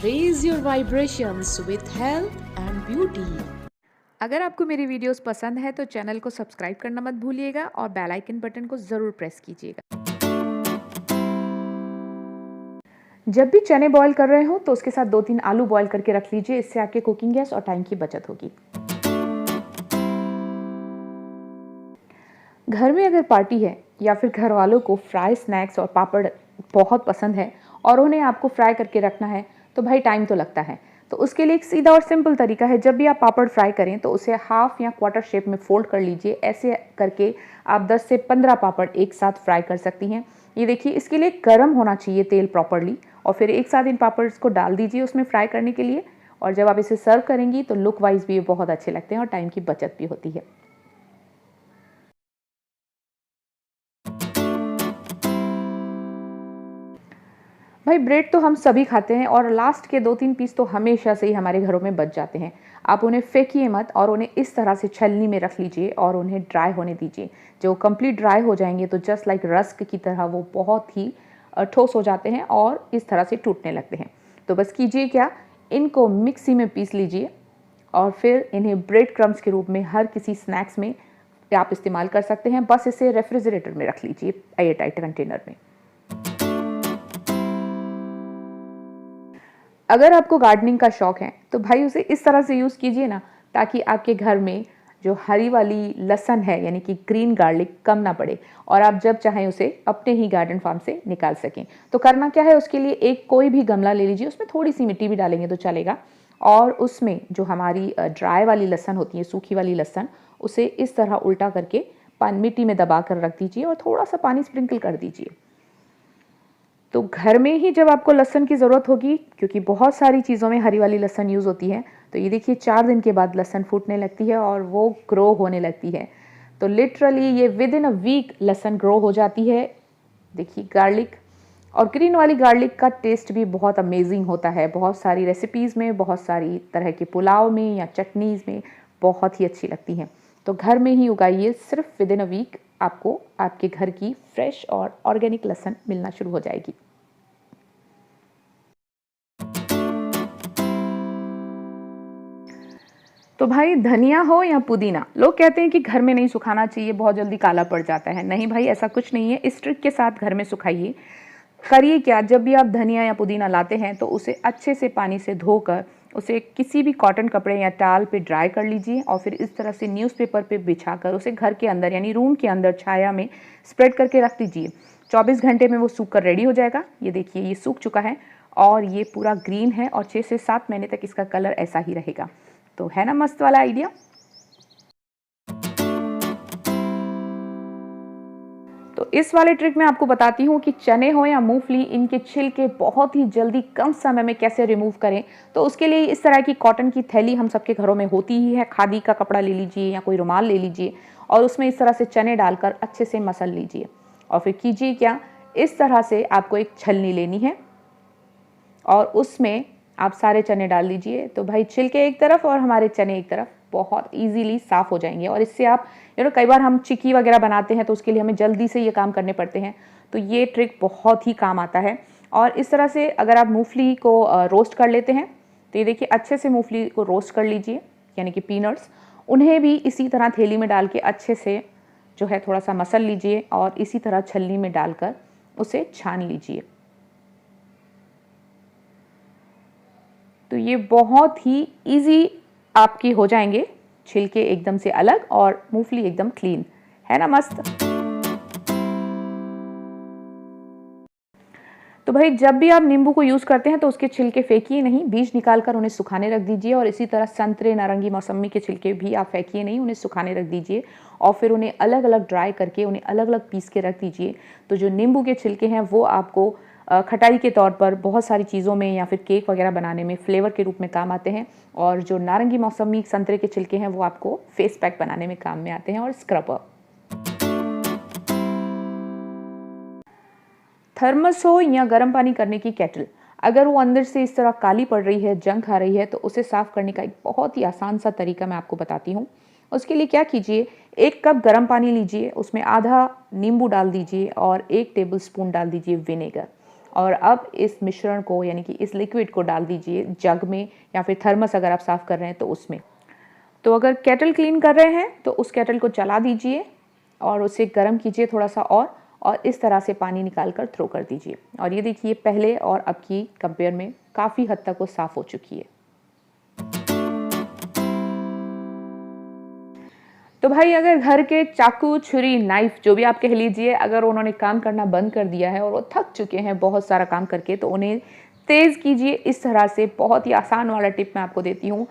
Raise your vibrations with health and beauty. अगर आपको मेरी वीडियोस पसंद है तो चैनल को सब्सक्राइब करना मत भूलिएगा और बेल आइकन बटन को ज़रूर प्रेस कीजिएगा। जब भी चने बॉईल कर रहे हो तो उसके साथ 2-3 आलू बॉईल करके रख लीजिए, इससे आपके कुकिंग गैस और टाइम की बचत होगी। घर में अगर पार्टी है या फिर घर वालों को फ्राई स्नैक्स और पापड़ बहुत पसंद है और उन्हें आपको फ्राई करके रखना है तो भाई टाइम तो लगता है। तो उसके लिए एक सीधा और सिंपल तरीका है, जब भी आप पापड़ फ्राई करें तो उसे हाफ या क्वार्टर शेप में फोल्ड कर लीजिए। ऐसे करके आप 10 से 15 पापड़ एक साथ फ्राई कर सकती हैं। ये देखिए, इसके लिए गर्म होना चाहिए तेल प्रॉपरली और फिर एक साथ इन पापड़ को डाल दीजिए उसमें फ्राई करने के लिए। और जब आप इसे सर्व करेंगी तो लुक वाइज भी ये बहुत अच्छे लगते हैं और टाइम की बचत भी होती है। भाई ब्रेड तो हम सभी खाते हैं और लास्ट के 2-3 पीस तो हमेशा से ही हमारे घरों में बच जाते हैं। आप उन्हें फेंकिए मत और उन्हें इस तरह से छलनी में रख लीजिए और उन्हें ड्राई होने दीजिए। जो कंप्लीट ड्राई हो जाएंगे तो जस्ट लाइक रस्क की तरह वो बहुत ही ठोस हो जाते हैं और इस तरह से टूटने लगते हैं। तो बस कीजिए क्या, इनको मिक्सी में पीस लीजिए और फिर इन्हें ब्रेड क्रम्स के रूप में हर किसी स्नैक्स में आप इस्तेमाल कर सकते हैं। बस इसे रेफ्रिजरेटर में रख लीजिए एयर टाइट कंटेनर में। अगर आपको गार्डनिंग का शौक है तो भाई उसे इस तरह से यूज़ कीजिए ना, ताकि आपके घर में जो हरी वाली लहसुन है यानी कि ग्रीन गार्लिक कम ना पड़े और आप जब चाहें उसे अपने ही गार्डन फार्म से निकाल सकें। तो करना क्या है, उसके लिए एक कोई भी गमला ले लीजिए, उसमें थोड़ी सी मिट्टी भी डालेंगे तो चलेगा और उसमें जो हमारी ड्राई वाली लहसुन होती है, सूखी वाली लहसुन, उसे इस तरह उल्टा करके मिट्टी में दबा कर रख दीजिए और थोड़ा सा पानी स्प्रिंकल कर दीजिए। तो घर में ही जब आपको लहसुन की ज़रूरत होगी, क्योंकि बहुत सारी चीज़ों में हरी वाली लहसुन यूज़ होती है, तो ये देखिए 4 दिन के बाद लहसुन फूटने लगती है और वो ग्रो होने लगती है। तो लिटरली ये विद इन अ वीक लहसुन ग्रो हो जाती है। देखिए गार्लिक और ग्रीन वाली गार्लिक का टेस्ट भी बहुत अमेजिंग होता है। बहुत सारी रेसिपीज़ में, बहुत सारी तरह के पुलाव में या चटनीज़ में बहुत ही अच्छी लगती हैं। तो घर में ही उगाइए, सिर्फ विद इन अ वीक आपको आपके घर की फ्रेश और ऑर्गेनिक लहसुन मिलना शुरू हो जाएगी। तो भाई धनिया हो या पुदीना, लोग कहते हैं कि घर में नहीं सुखाना चाहिए, बहुत जल्दी काला पड़ जाता है। नहीं भाई, ऐसा कुछ नहीं है। इस ट्रिक के साथ घर में सुखाइए। करिए क्या, जब भी आप धनिया या पुदीना लाते हैं तो उसे अच्छे से पानी से धोकर उसे किसी भी कॉटन कपड़े या टाल पे ड्राई कर लीजिए और फिर इस तरह से न्यूज़पेपर पे बिछाकर उसे घर के अंदर यानी रूम के अंदर छाया में स्प्रेड करके रख दीजिए। 24 घंटे में वो सूख कर रेडी हो जाएगा। ये देखिए, ये सूख चुका है और ये पूरा ग्रीन है और 6 से 7 महीने तक इसका कलर ऐसा ही रहेगा। तो है ना मस्त वाला आइडिया। तो इस वाले ट्रिक में आपको बताती हूँ कि चने हो या मूंगफली, इनके छिलके बहुत ही जल्दी कम समय में कैसे रिमूव करें। तो उसके लिए इस तरह की कॉटन की थैली हम सबके घरों में होती ही है। खादी का कपड़ा ले लीजिए या कोई रुमाल ले लीजिए और उसमें इस तरह से चने डालकर अच्छे से मसल लीजिए और फिर कीजिए क्या, इस तरह से आपको एक छलनी लेनी है और उसमें आप सारे चने डाल दीजिए। तो भाई छिलके एक तरफ और हमारे चने एक तरफ बहुत इजीली साफ़ हो जाएंगे। और इससे आप कई बार हम चिक्की वगैरह बनाते हैं तो उसके लिए हमें जल्दी से ये काम करने पड़ते हैं, तो ये ट्रिक बहुत ही काम आता है। और इस तरह से अगर आप मूंगफली को रोस्ट कर लेते हैं तो ये देखिए, अच्छे से मूंगफली को रोस्ट कर लीजिए यानी कि पीनट्स, उन्हें भी इसी तरह थैली में डाल के अच्छे से जो है थोड़ा सा मसल लीजिए और इसी तरह छलनी में डालकर उसे छान लीजिए। तो ये बहुत ही इजी आपकी हो जाएंगे, छिलके एकदम से अलग और मूंगफली एकदम क्लीन। है ना मस्त। तो भाई जब भी आप नींबू को यूज़ करते हैं तो उसके छिलके फेंकिए नहीं, बीज निकालकर उन्हें सुखाने रख दीजिए। और इसी तरह संतरे, नारंगी, मौसम्मी के छिलके भी आप फेंकिए नहीं, उन्हें सुखाने रख दीजिए और फिर उन्हें अलग अलग ड्राई करके उन्हें अलग अलग पीस के रख दीजिए। तो जो नींबू के छिलके हैं वो आपको खटाई के तौर पर बहुत सारी चीज़ों में या फिर केक वगैरह बनाने में फ्लेवर के रूप में काम आते हैं। और जो नारंगी, मौसम्मी, संतरे के छिलके हैं वो आपको फेस पैक बनाने में काम में आते हैं और स्क्रबर। थर्मस हो या गर्म पानी करने की केटल, अगर वो अंदर से इस तरह काली पड़ रही है, जंग खा रही है, तो उसे साफ़ करने का एक बहुत ही आसान सा तरीका मैं आपको बताती हूँ। उसके लिए क्या कीजिए, 1 कप गर्म पानी लीजिए, उसमें आधा नींबू डाल दीजिए और 1 टेबलस्पून डाल दीजिए विनेगर और अब इस मिश्रण को यानी कि इस लिक्विड को डाल दीजिए जग में या फिर थर्मस अगर आप साफ़ कर रहे हैं तो उसमें। तो अगर केटल क्लीन कर रहे हैं तो उस केटल को चला दीजिए और उसे गर्म कीजिए थोड़ा सा और इस तरह से पानी निकाल कर थ्रो कर दीजिए। और ये देखिए पहले और अब की कंपेयर में काफ़ी हद तक वो साफ़ हो चुकी है। तो भाई अगर घर के चाकू, छुरी, नाइफ जो भी आप कह लीजिए, अगर उन्होंने काम करना बंद कर दिया है और वो थक चुके हैं बहुत सारा काम करके, तो उन्हें तेज़ कीजिए इस तरह से। बहुत ही आसान वाला टिप मैं आपको देती हूँ।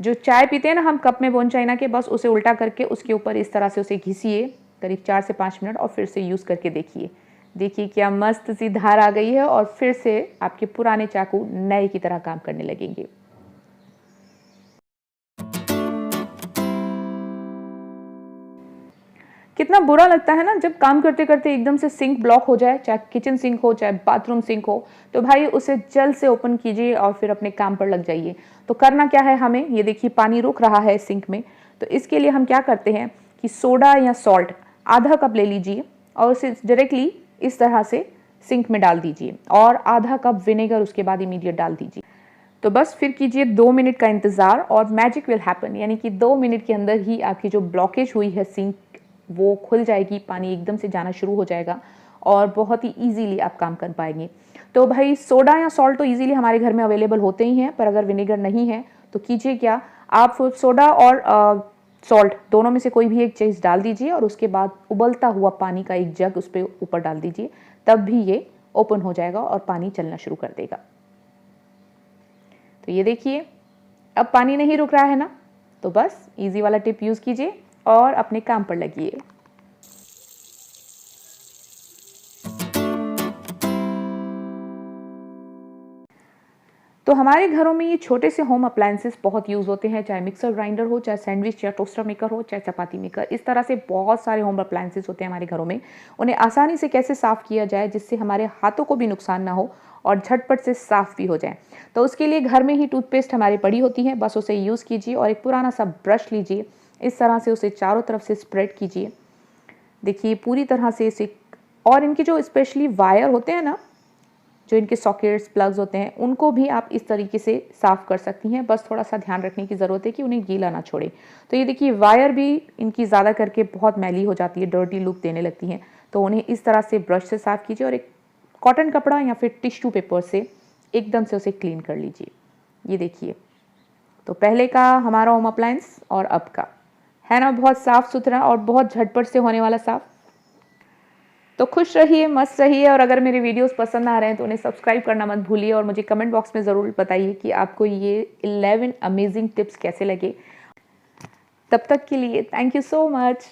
जो चाय पीते हैं ना हम कप में बोन चाइना के, बस उसे उल्टा करके उसके ऊपर इस तरह से उसे घिसिए करीब 4 से 5 मिनट और फिर से यूज़ करके देखिए। देखिए क्या मस्त सी धार आ गई है और फिर से आपके पुराने चाकू नए की तरह काम करने लगेंगे। कितना बुरा लगता है ना जब काम करते करते एकदम से सिंक ब्लॉक हो जाए, चाहे किचन सिंक हो चाहे बाथरूम सिंक हो। तो भाई उसे जल्द से ओपन कीजिए और फिर अपने काम पर लग जाइए। तो करना क्या है हमें, ये देखिए पानी रुक रहा है सिंक में, तो इसके लिए हम क्या करते हैं कि सोडा या सॉल्ट आधा कप ले लीजिए और उसे डायरेक्टली इस तरह से सिंक में डाल दीजिए और आधा कप विनेगर उसके बाद इमीडिएट डाल दीजिए। तो बस फिर कीजिए 2 मिनट का इंतज़ार और मैजिक विल हैपन, यानी कि 2 मिनट के अंदर ही आपकी जो ब्लॉकेज हुई है सिंक वो खुल जाएगी, पानी एकदम से जाना शुरू हो जाएगा और बहुत ही इजीली आप काम कर पाएंगे। तो भाई सोडा या सॉल्ट तो इजीली हमारे घर में अवेलेबल होते ही हैं, पर अगर विनेगर नहीं है तो कीजिए क्या, आप सोडा और सॉल्ट दोनों में से कोई भी एक चीज़ डाल दीजिए और उसके बाद उबलता हुआ पानी का एक जग उस पर ऊपर डाल दीजिए, तब भी ये ओपन हो जाएगा और पानी चलना शुरू कर देगा। तो ये देखिए अब पानी नहीं रुक रहा है ना, तो बस इजी वाला टिप यूज़ कीजिए और अपने काम पर लगिए। तो हमारे घरों में ये छोटे से होम अप्लायंसेस बहुत यूज़ होते हैं, चाहे मिक्सर ग्राइंडर हो, चाहे सैंडविच या टोस्टर मेकर हो, चाहे चपाती मेकर। इस तरह से बहुत सारे होम अप्लायंसेस होते हैं हमारे घरों में। उन्हें आसानी से कैसे साफ़ किया जाए जिससे हमारे हाथों को भी नुकसान ना हो और झटपट से साफ़ भी हो जाए। तो उसके लिए घर में ही टूथपेस्ट हमारी पड़ी होती है, बस उसे यूज़ कीजिए और एक पुराना सा ब्रश लीजिए, इस तरह से उसे चारों तरफ से स्प्रेड कीजिए। देखिए पूरी तरह से इसे, और इनके जो स्पेशली वायर होते हैं ना, जो इनके सॉकेट्स प्लग्स होते हैं, उनको भी आप इस तरीके से साफ़ कर सकती हैं। बस थोड़ा सा ध्यान रखने की ज़रूरत है कि उन्हें गीला ना छोड़े। तो ये देखिए वायर भी इनकी ज़्यादा करके बहुत मैली हो जाती है, डर्टी लुक देने लगती हैं। तो उन्हें इस तरह से ब्रश से साफ़ कीजिए और एक कॉटन कपड़ा या फिर टिश्यू पेपर से एकदम से उसे क्लीन कर लीजिए। ये देखिए तो पहले का हमारा होम अप्लायंस और अब का है ना, बहुत साफ़ सुथरा और बहुत झटपट से होने वाला साफ़। तो खुश रहिए, मस्त रहिए और अगर मेरे वीडियोस पसंद आ रहे हैं तो उन्हें सब्सक्राइब करना मत भूलिए और मुझे कमेंट बॉक्स में ज़रूर बताइए कि आपको ये 11 अमेजिंग टिप्स कैसे लगे। तब तक के लिए थैंक यू सो मच।